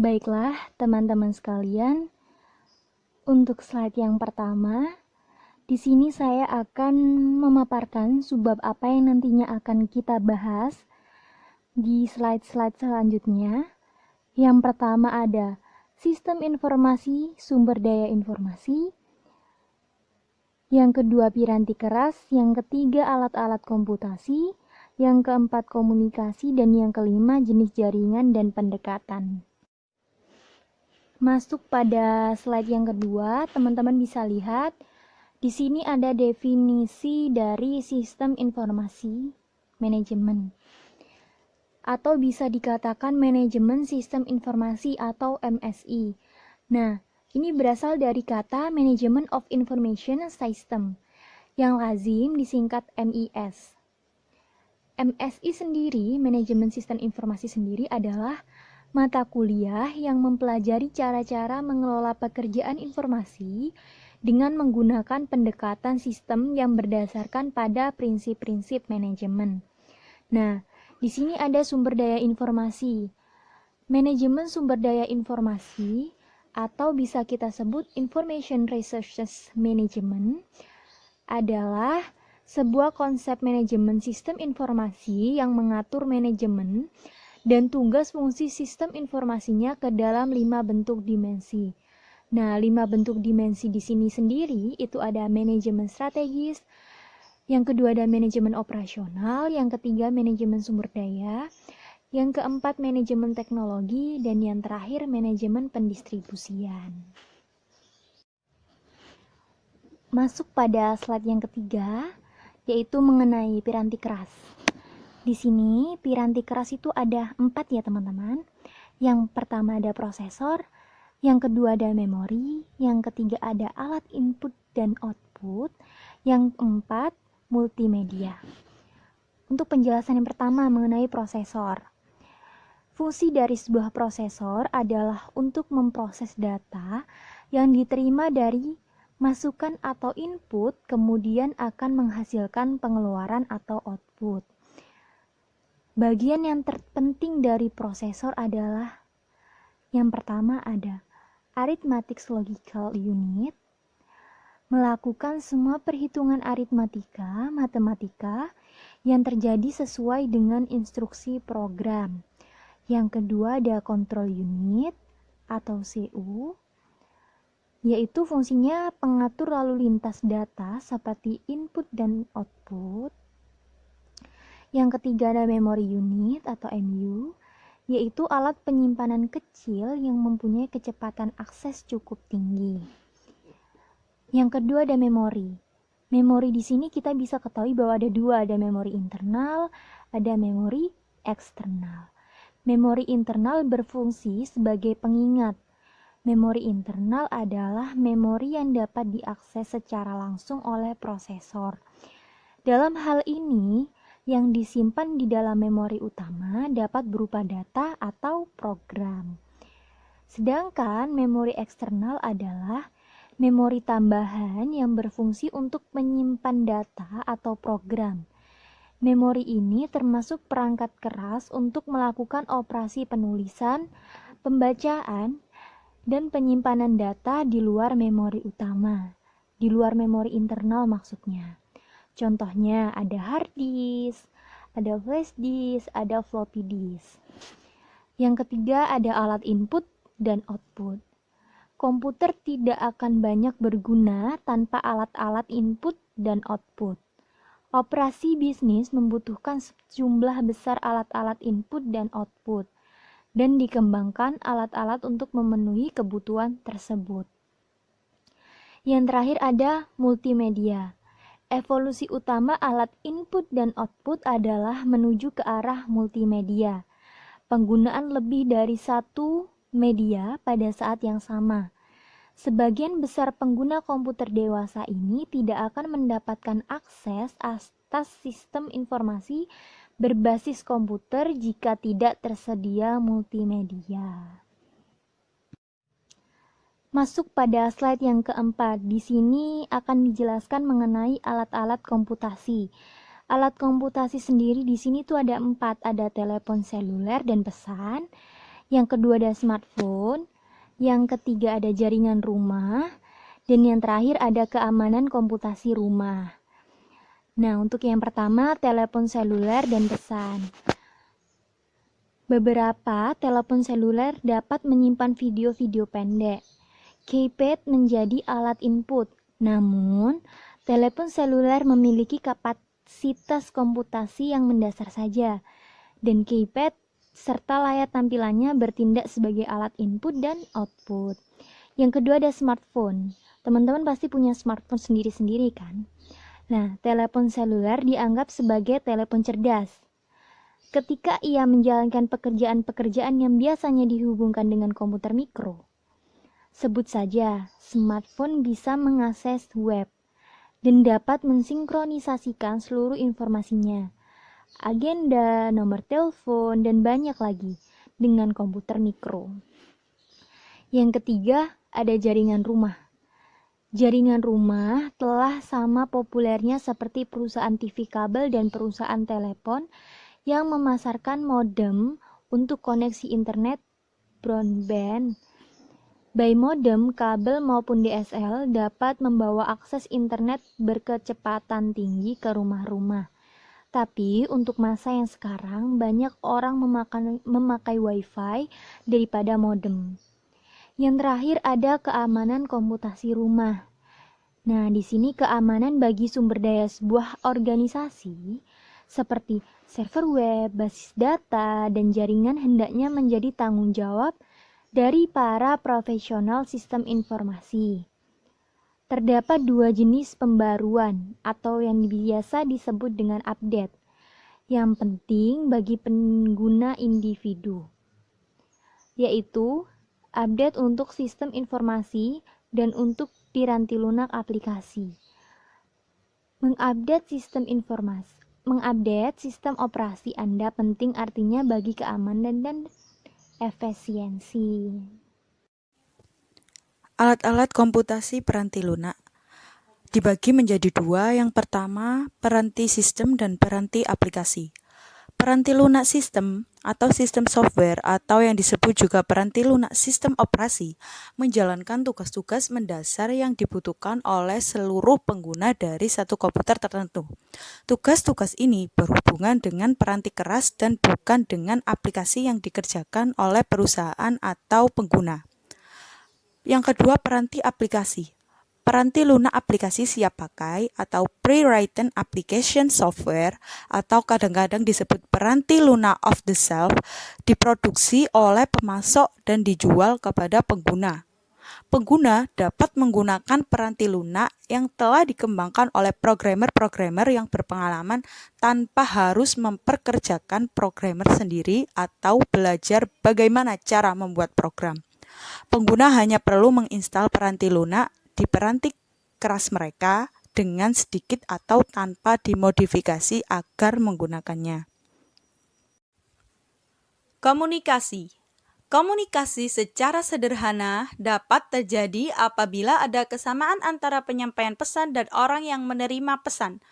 Baiklah, teman-teman sekalian, untuk slide yang pertama, di sini saya akan memaparkan subbab apa yang nantinya akan kita bahas di slide-slide selanjutnya. Yang pertama ada sistem informasi, sumber daya informasi. Yang kedua piranti keras, yang ketiga alat-alat komputasi, yang keempat komunikasi, dan yang kelima jenis jaringan dan pendekatan. Masuk pada slide yang kedua, teman-teman bisa lihat di sini ada definisi dari sistem informasi manajemen, atau bisa dikatakan manajemen sistem informasi atau MSI. Nah, ini berasal dari kata Management of Information System yang lazim disingkat MIS. MSI sendiri, manajemen sistem informasi sendiri adalah mata kuliah yang mempelajari cara-cara mengelola pekerjaan informasi dengan menggunakan pendekatan sistem yang berdasarkan pada prinsip-prinsip manajemen. Nah, di sini ada sumber daya informasi. Manajemen sumber daya informasi atau bisa kita sebut Information Resources Management adalah sebuah konsep manajemen sistem informasi yang mengatur manajemen dan tugas fungsi sistem informasinya ke dalam 5 bentuk dimensi. Nah, 5 bentuk dimensi di sini sendiri itu ada manajemen strategis, yang kedua ada manajemen operasional, yang ketiga manajemen sumber daya, yang keempat manajemen teknologi, dan yang terakhir manajemen pendistribusian. Masuk pada slide yang ketiga, yaitu mengenai piranti keras. Di sini piranti keras itu ada 4 ya teman-teman. Yang pertama ada prosesor, yang kedua ada memori, yang ketiga ada alat input dan output, yang keempat multimedia. Untuk penjelasan yang pertama mengenai prosesor. Fungsi dari sebuah prosesor adalah untuk memproses data yang diterima dari masukan atau input, kemudian akan menghasilkan pengeluaran atau output. Bagian yang terpenting dari prosesor adalah yang pertama ada Arithmetic Logical Unit, melakukan semua perhitungan aritmatika, matematika yang terjadi sesuai dengan instruksi program. Yang kedua ada Control Unit atau CU, yaitu fungsinya pengatur lalu lintas data seperti input dan output. Yang ketiga ada Memory Unit atau MU, yaitu alat penyimpanan kecil yang mempunyai kecepatan akses cukup tinggi. Yang kedua ada memori. Memori di sini kita bisa ketahui bahwa ada dua, ada memori internal, ada memori eksternal. Memori internal berfungsi sebagai pengingat. Memori internal adalah memori yang dapat diakses secara langsung oleh prosesor. Dalam hal ini, yang disimpan di dalam memori utama dapat berupa data atau program. Sedangkan memori eksternal adalah memori tambahan yang berfungsi untuk menyimpan data atau program. Memori ini termasuk perangkat keras untuk melakukan operasi penulisan, pembacaan, dan penyimpanan data di luar memori utama, di luar memori internal maksudnya. Contohnya ada hard disk, ada flash disk, ada floppy disk. Yang ketiga ada alat input dan output. Komputer tidak akan banyak berguna tanpa alat-alat input dan output. Operasi bisnis membutuhkan sejumlah besar alat-alat input dan output, dan dikembangkan alat-alat untuk memenuhi kebutuhan tersebut. Yang terakhir ada multimedia. Evolusi utama alat input dan output adalah menuju ke arah multimedia. Penggunaan lebih dari satu media pada saat yang sama. Sebagian besar pengguna komputer dewasa ini tidak akan mendapatkan akses atas sistem informasi berbasis komputer jika tidak tersedia multimedia. Masuk pada slide yang keempat. Di sini akan dijelaskan mengenai alat-alat komputasi. Alat komputasi sendiri di sini tuh ada 4, ada telepon seluler dan pesan. Yang kedua ada smartphone, yang ketiga ada jaringan rumah, dan yang terakhir ada keamanan komputasi rumah. Nah, untuk yang pertama, telepon seluler dan pesan. Beberapa telepon seluler dapat menyimpan video-video pendek. Keypad menjadi alat input, namun telepon seluler memiliki kapasitas komputasi yang mendasar saja, dan keypad serta layar tampilannya bertindak sebagai alat input dan output. Yang kedua ada smartphone. Teman-teman pasti punya smartphone sendiri-sendiri kan? Nah, telepon seluler dianggap sebagai telepon cerdas. Ketika ia menjalankan pekerjaan-pekerjaan yang biasanya dihubungkan dengan komputer mikro. Sebut saja, smartphone bisa mengakses web dan dapat mensinkronisasikan seluruh informasinya, agenda, nomor telepon, dan banyak lagi dengan komputer mikro. Yang ketiga, ada jaringan rumah. Jaringan rumah telah sama populernya seperti perusahaan TV kabel dan perusahaan telepon yang memasarkan modem untuk koneksi internet broadband. By modem, kabel maupun DSL dapat membawa akses internet berkecepatan tinggi ke rumah-rumah. Tapi untuk masa yang sekarang, banyak orang memakai WiFi daripada modem. Yang terakhir ada keamanan komputasi rumah. Nah, di sini keamanan bagi sumber daya sebuah organisasi seperti server web, basis data, dan jaringan hendaknya menjadi tanggung jawab dari para profesional sistem informasi. Terdapat dua jenis pembaruan atau yang biasa disebut dengan update, yang penting bagi pengguna individu, yaitu update untuk sistem informasi dan untuk piranti lunak aplikasi. Mengupdate sistem operasi Anda penting artinya bagi keamanan dan efisiensi. Alat-alat komputasi peranti lunak dibagi menjadi dua. Yang pertama, peranti sistem dan peranti aplikasi. Peranti lunak sistem atau sistem software atau yang disebut juga peranti lunak sistem operasi menjalankan tugas-tugas mendasar yang dibutuhkan oleh seluruh pengguna dari satu komputer tertentu. Tugas-tugas ini berhubungan dengan peranti keras dan bukan dengan aplikasi yang dikerjakan oleh perusahaan atau pengguna. Yang kedua, peranti aplikasi. Peranti lunak aplikasi siap pakai atau pre-written application software atau kadang-kadang disebut peranti lunak off the shelf diproduksi oleh pemasok dan dijual kepada pengguna. Pengguna dapat menggunakan peranti lunak yang telah dikembangkan oleh programmer-programmer yang berpengalaman tanpa harus memperkerjakan programmer sendiri atau belajar bagaimana cara membuat program. Pengguna hanya perlu menginstal peranti lunak di peranti keras mereka dengan sedikit atau tanpa dimodifikasi agar menggunakannya. Komunikasi. Komunikasi secara sederhana dapat terjadi apabila ada kesamaan antara penyampaian pesan dan orang yang menerima pesan.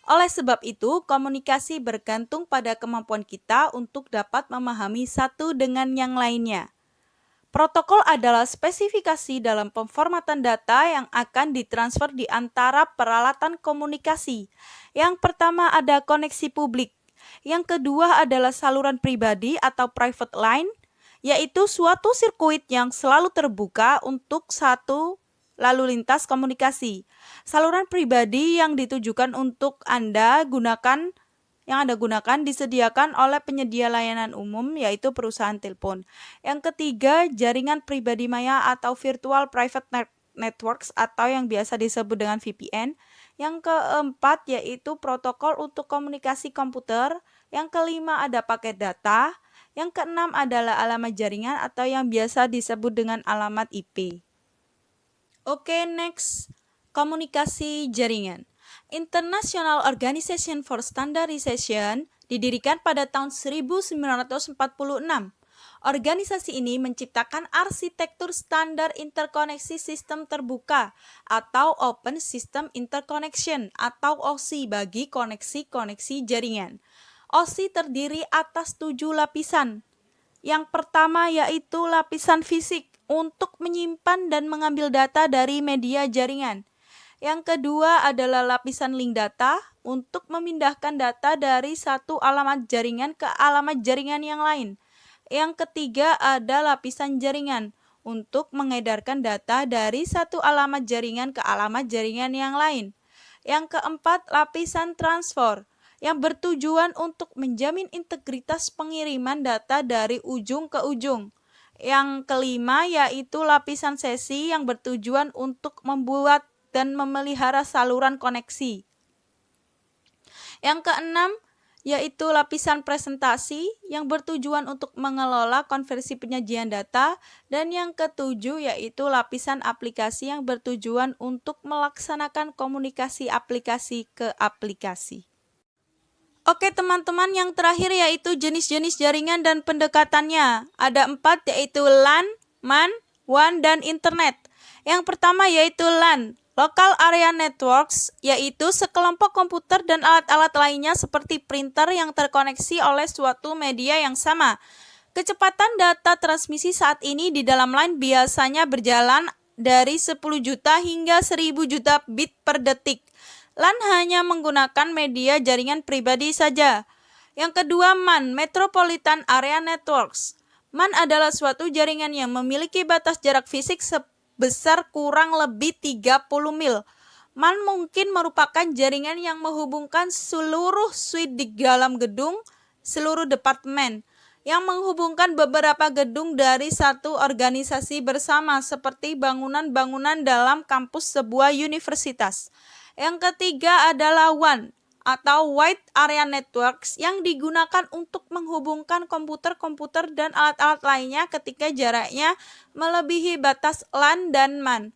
Oleh sebab itu, komunikasi bergantung pada kemampuan kita untuk dapat memahami satu dengan yang lainnya. Protokol adalah spesifikasi dalam pemformatan data yang akan ditransfer di antara peralatan komunikasi. Yang pertama ada koneksi publik. Yang kedua adalah saluran pribadi atau private line, yaitu suatu sirkuit yang selalu terbuka untuk satu lalu lintas komunikasi. Saluran pribadi yang ditujukan untuk Anda gunakan disediakan oleh penyedia layanan umum yaitu perusahaan telepon. Yang ketiga, jaringan pribadi maya atau virtual private networks atau yang biasa disebut dengan VPN. Yang keempat yaitu protokol untuk komunikasi komputer. Yang kelima ada paket data. Yang keenam adalah alamat jaringan atau yang biasa disebut dengan alamat IP. Oke, next. Komunikasi jaringan. International Organization for Standardization didirikan pada tahun 1946. Organisasi ini menciptakan arsitektur standar interkoneksi sistem terbuka atau Open System Interconnection atau OSI bagi koneksi-koneksi jaringan. OSI terdiri atas 7 lapisan. Yang pertama yaitu lapisan fisik untuk menyimpan dan mengambil data dari media jaringan. Yang kedua adalah lapisan link data untuk memindahkan data dari satu alamat jaringan ke alamat jaringan yang lain. Yang ketiga ada lapisan jaringan untuk mengedarkan data dari satu alamat jaringan ke alamat jaringan yang lain. Yang keempat, lapisan transfer yang bertujuan untuk menjamin integritas pengiriman data dari ujung ke ujung. Yang kelima yaitu lapisan sesi yang bertujuan untuk membuat dan memelihara saluran koneksi. Yang keenam yaitu lapisan presentasi yang bertujuan untuk mengelola konversi penyajian data, dan yang ketujuh yaitu lapisan aplikasi yang bertujuan untuk melaksanakan komunikasi aplikasi ke aplikasi. Oke teman-teman, yang terakhir yaitu jenis-jenis jaringan dan pendekatannya. Ada 4 yaitu LAN, MAN, WAN, dan Internet. Yang pertama yaitu LAN, Local Area Networks, yaitu sekelompok komputer dan alat-alat lainnya seperti printer yang terkoneksi oleh suatu media yang sama. Kecepatan data transmisi saat ini di dalam LAN biasanya berjalan dari 10 juta hingga 1000 juta bit per detik. LAN hanya menggunakan media jaringan pribadi saja. Yang kedua, MAN, Metropolitan Area Networks. MAN adalah suatu jaringan yang memiliki batas jarak fisik sebesar kurang lebih 30 mil. MAN mungkin merupakan jaringan yang menghubungkan seluruh suite di dalam gedung, seluruh departemen, yang menghubungkan beberapa gedung dari satu organisasi bersama seperti bangunan-bangunan dalam kampus sebuah universitas. Yang ketiga adalah WAN atau Wide Area Networks yang digunakan untuk menghubungkan komputer-komputer dan alat-alat lainnya ketika jaraknya melebihi batas LAN dan MAN.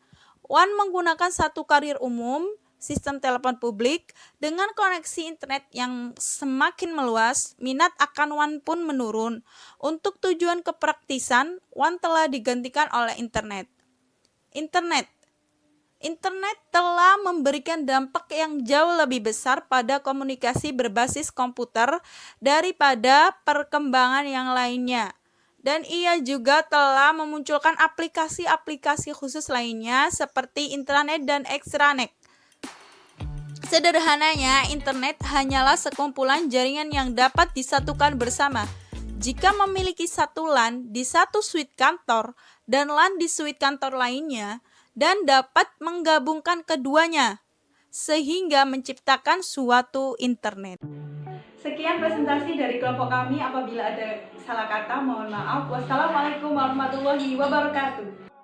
WAN menggunakan satu karier umum, sistem telepon publik, dengan koneksi internet yang semakin meluas, minat akan WAN pun menurun. Untuk tujuan kepraktisan, WAN telah digantikan oleh Internet. Internet telah memberikan dampak yang jauh lebih besar pada komunikasi berbasis komputer daripada perkembangan yang lainnya. Dan ia juga telah memunculkan aplikasi-aplikasi khusus lainnya seperti intranet dan extranet. Sederhananya, internet hanyalah sekumpulan jaringan yang dapat disatukan bersama. Jika memiliki satu LAN di satu suite kantor dan LAN di suite kantor lainnya, dan dapat menggabungkan keduanya sehingga menciptakan suatu internet. Sekian presentasi dari kelompok kami. Apabila ada salah kata, mohon maaf. Wassalamualaikum warahmatullahi wabarakatuh.